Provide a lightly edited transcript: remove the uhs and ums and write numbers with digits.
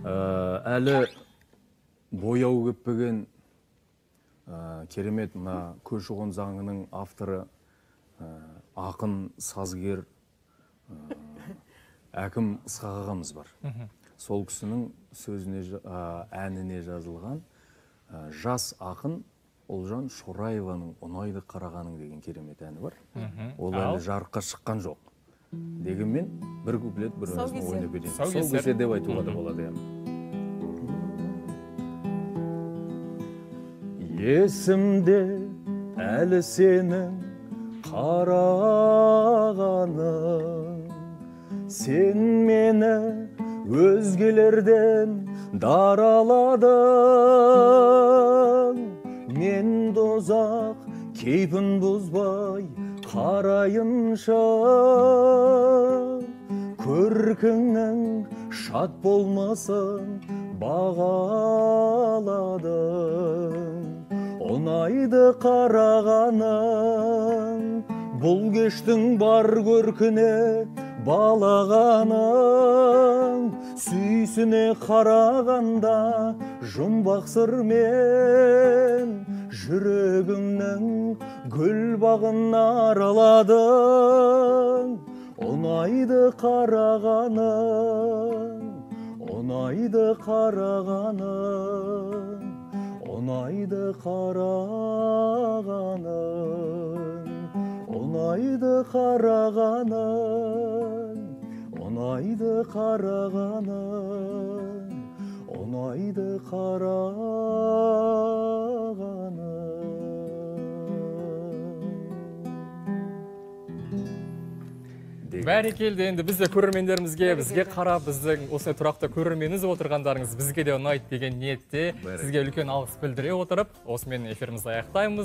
Әлі бояу көппеген керемет мына көші-қон заңының авторы ақын, сазгер, әкім Ысқақ ағамыз бар. Сол кісінің сөзіне, әніне жазылған жас ақын Олжан Шораеваның «Ұнайды қарағаның» деген керемет әні бар. Ол әлі жарыққа шыққан жоқ. Дегенмен бір куплет бір өзін ойнап берейін. Сол кесе деп айтуға да болады. Есімде әлі сенің қарағаның, сен мені өзгелерден дараладың. Мен дозақ кейпін бұзбай қарайынша, көркіңнің шат болмасын бағаладың. Ұнайды қарағаның, бұл кештің бар көркіне балағаның. Сүйсіне қарағанда жұмбақ сырмен, жүрегімнің гүл бағын араладың. Ұнайды қарағаның, ұнайды қарағаның, ұнайды қарағаның, ұнайды қарағаның, ұнайды қарағаның, ұнайды қарағаның. Бәрекелді, енді бізде көрермендерімізге, бізге қарап, біздің осындай тұрақты көрерменіңіз отырғандарыңыз бізге де ұнайды деген ниетте сізге үлкен алғыс білдіре отырып, осымен эфирімізді аяқтаймыз.